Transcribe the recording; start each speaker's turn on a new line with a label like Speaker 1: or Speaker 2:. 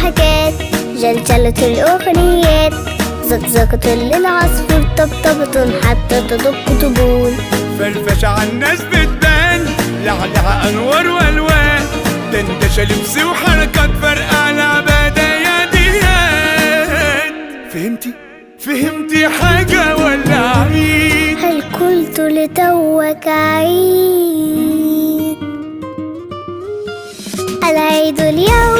Speaker 1: الضحكات، جلجلة الأغنيات، زقزقة للعصفور، طبطبة حتى تدق طبول.
Speaker 2: فرفشة عالناس بتبان، لعلها أنوار وألوان، دندشة لبس وحركات فرقع لعبة يديات. فهمتي حاجة ولا عيد؟
Speaker 1: هل قلت لتوك عيد؟ العيد اليوم